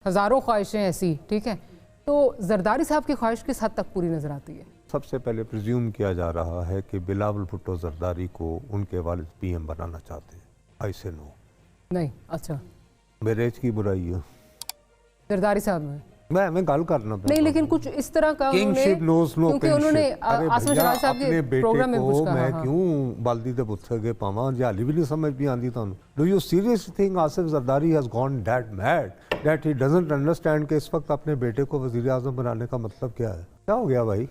ہزاروں خواہشیں ایسی، ٹھیک ہے، تو زرداری صاحب کی خواہش کس حد تک پوری نظر آتی ہے؟ سب سے پہلے پریزیوم کیا جا رہا ہے کہ بلاول بھٹو زرداری کو ان کے والد پی ایم بنانا چاہتے ہیں. آئی سے نو. نہیں، اچھا میرے ایج کی برائی ہے. زرداری صاحب میں گل کرنا نہیں، لیکن کچھ اس طرح کا کیونکہ انہوں نے آصف شہباز صاحب کے پروگرام میں پوچھا. میں کیوں بالدی دے پتھر کے پاواں جالی بھی نہیں سمجھ بھی آندی تانوں. Do you seriously think Asif Zardari has gone that mad that he doesn't understand کہ اس وقت اپنے بیٹے کو وزیر اعظم بنانے کا مطلب کیا ہے؟ کیا ہو گیا بھائی؟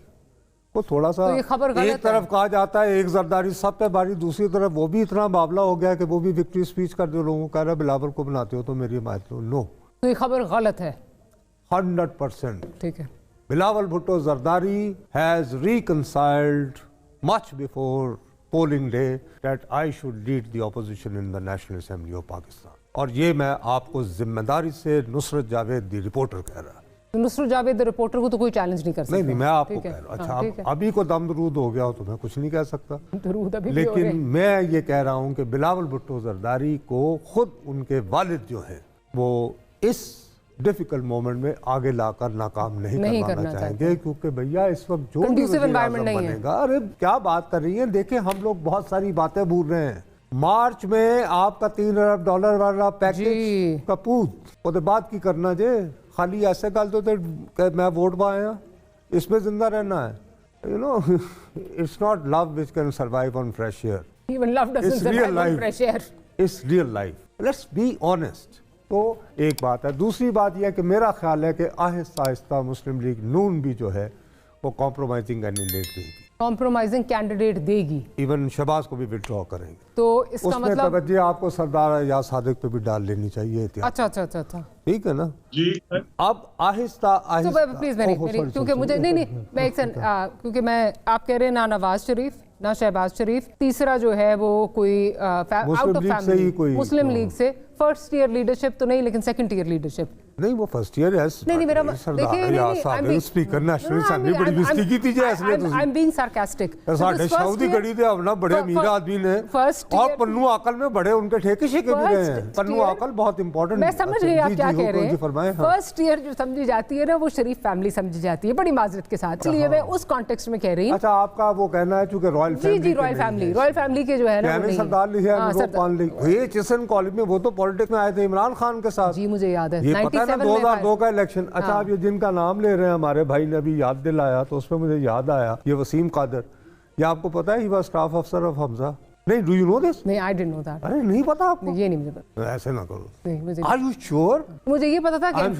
وہ تھوڑا سا ایک طرف کہا جاتا ہے ایک زرداری سب پہ باری، دوسری طرف وہ بھی اتنا بابلہ ہو گیا کہ وہ بھی وکٹری سپیچ کر دے لوگوں کو کہہ رہا ہے بلاول کو بناتے ہو تو میری حمایت لو. نو، تو یہ خبر غلط ہے 100%. ٹھیک ہے. Bilawal Bhutto Zardari has reconciled much before polling day that I should lead the opposition in the National Assembly of Pakistan. اور یہ میں آپ کو ذمہ داری سے نصرت جاوید دی رپورٹر کہہ رہا ہے. نصرت جاوید رپورٹر کو تو کوئی چیلنج نہیں کر سکتا. نہیں، میں آپ کو کہہ رہا ہوں. اچھا، ابھی کو دم درود ہو گیا ہو تو میں کچھ نہیں کہہ سکتا، لیکن میں یہ کہہ رہا ہوں کہ بلاول بھٹو زرداری کو خود ان کے والد جو ہیں وہ اس ڈیفیکلٹ مومنٹ میں آگے لا کر ناکام نہیں کرنا چاہیں گے، کیونکہ بھیا اس وقت جو بھی وزیر اعظم بنے گا. ارے کیا بات کر رہی ہیں؟ دیکھیں ہم لوگ بہت ساری باتیں بھول رہے ہیں. مارچ میں آپ کا $3 ارب والا پیکیج کا پوت وہ بات کی کرنا جے خالی ایسے گل تو کہ میں ووٹ پایا اس میں زندہ رہنا ہے. You know it's not love which can survive on fresh air. Even love doesn't survive on fresh air. It's real life. Let's be honest. تو ایک بات ہے. دوسری بات یہ ہے کہ میرا خیال ہے کہ آہستہ آہستہ مسلم لیگ نون بھی جو ہے وہ کمپرومائزنگ کینڈیڈیٹ دے گی. ایون شہباز کو بھی وڈرا کریں گے. تو اس کا مطلب توجہ آپ کو سردار یا صادق پہ بھی ڈال لینی چاہیے. اچھا ٹھیک ہے نا جی. اب آہستہ پلیز کیونکہ مجھے نہیں میں ایک کیونکہ میں آپ کہہ رہے ہیں نہ نواز شریف نہ شہباز شریف، تیسرا جو ہے وہ کوئی out of family Muslim league سے فرسٹ ایئر لیڈرشپ تو نہیں لیکن سیکنڈ ایئر لیڈرشپ نہیں. وہ فرسٹ ایئر ہے. نہیں میرا دیکھیں اسپیکر نیشنل اسمبلی بڑی بستی کی تھی جیسے آئی ایم بینگ سارکاسٹک. ساڈے شاودی گڑی دے اپنا بڑے امیر آدمی نے اور پنو عقل میں بڑے ان کے ٹھیکے شیکے بھی رہے ہیں. پنو عقل بہت امپورٹنٹ. میں سمجھ گئی آپ کیا کہہ رہے ہیں. فرسٹ ایئر جو سمجھی جاتی ہے نا وہ شریف فیملی سمجھی جاتی ہے بڑی معذرت کے ساتھ. اس لیے میں اس کانٹیکسٹ میں کہہ رہی ہوں. اچھا آپ کا وہ کہنا ہے چونکہ رائل فیملی کے جو ہے نا سردار لکھا وہ پان لی یہ چسن کالج میں وہ تو پولیٹکس میں آئے تھے عمران خان کے ساتھ. جی مجھے یاد ہے. یہ پتہ ہے نا 2002 کا الیکشن. اچھا آپ یہ جن کا نام لے رہے ہیں ہمارے بھائی نے ابھی یاد دلایا تو اس میں مجھے یاد آیا یہ وسیم قادر. یہ آپ کو پتا ہے ہی واز اسٹاف افسر آف حمزہ. نہیں ڈو یو نو دس؟ نہیں آئی ڈونٹ نو دیٹ. ارے نہیں پتا آپ کو؟ یہ نہیں مجھے پتا. ایسے نہ کرو. Are you sure? مجھے یہ پتا تھا کہ ایم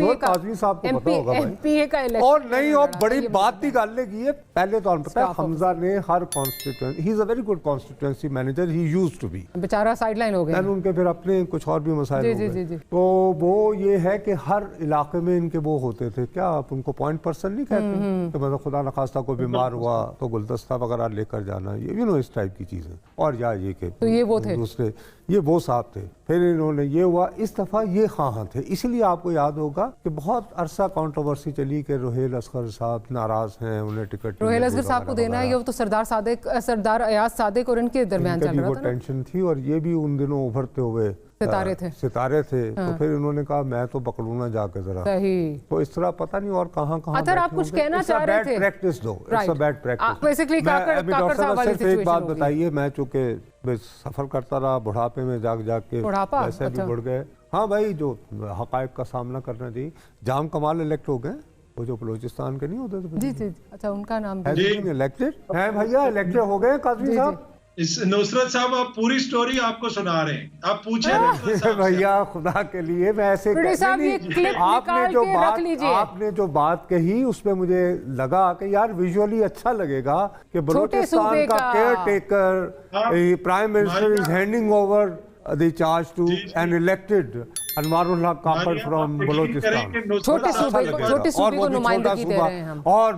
پی اے کا اور نہیں. اور بڑی بات بھی گل نے کی ہے. پہلے تو پتا ہے حمزہ نے ہر constituency he is a very good constituency manager he used to be. بیچارہ سائیڈ لائن ہو گیا. ان کے پھر اپنے کچھ اور بھی مسائل ہو گئے. تو وہ یہ ہے کہ ہر علاقے میں ان کے وہ ہوتے تھے کیا آپ ان کو پوائنٹ پرسن نہیں کہتے کہ مطلب خدا نخواستہ کوئی بیمار ہوا تو گلدستہ وغیرہ لے کر جانا یو نو اس ٹائپ کی چیزیں. اور یا یہ کہ دوسرے یہ وہ صاحب تھے. پھر انہوں نے یہ ہوا اس دفعہ یہ خواہاں تھے. اسی لیے آپ کو یاد ہوگا کہ بہت عرصہ کانٹروورسی چلی کہ روہیل اصغر صاحب ناراض ہیں انہیں ٹکٹ. روہیل اصغر صاحب کو دینا ہے یہ تو سردار ایاز صادق اور ان کے درمیان چل رہا تھا. ٹینشن تھی اور یہ بھی ان دنوں ابھرتے ہوئے ستارے تھے. تو پھر انہوں نے کہا میں تو پکڑوں نہ جا کے ذرا. تو اس طرح پتہ نہیں اور کہاں اگر آپ کچھ کہنا چاہ رہے تھے. Practice though it's a bad practice. ایک بات بتائیے میں چونکہ سفر کرتا رہا بڑھاپے میں جاگ کے ویسے بھی بڑھ گئے. ہاں بھائی جو حقائق کا سامنا کرنا چاہیے. جام کمال الیکٹ ہو گئے وہ جو بلوچستان کے نہیں ہوتے تھے. جی جی اچھا ان کا نام الیکٹڈ ہیں بھیا الیکٹڈ ہو گئے قاضی صاحب. نصرت صاحب آپ پوری سٹوری آپ کو سنا رہے ہیں. آپ پوچھیں بھیا خدا کے لیے میں ایسے آپ نے جو بات کہی اس میں مجھے لگا کہ یار ویژولی اچھا لگے گا کہ بلوچستان کا care taker prime minister is handing over the charge to an elected Anwar ul Haq کاپڑ from Balochistan. چھوٹے صوبے کو نمائندگی دے رہے ہیں ہم اور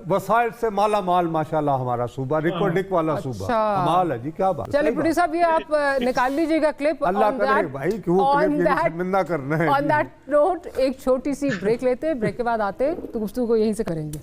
وسائل سے مالا مال ماشاءاللہ ہمارا صوبہ ریکارڈک والا صوبہ کمال ہے جی. کیا بات. چلیں پروڈیوسر صاحب یہ آپ نکال لیجئے گا کلپ. اللہ کرے بھائی کیوں کلپ یہ شرمندہ کرنا ہے. آن دیٹ نوٹ ایک چھوٹی سی بریک لیتے ہیں. بریک کے بعد آتے تو گفتگو کو یہیں سے کریں گے.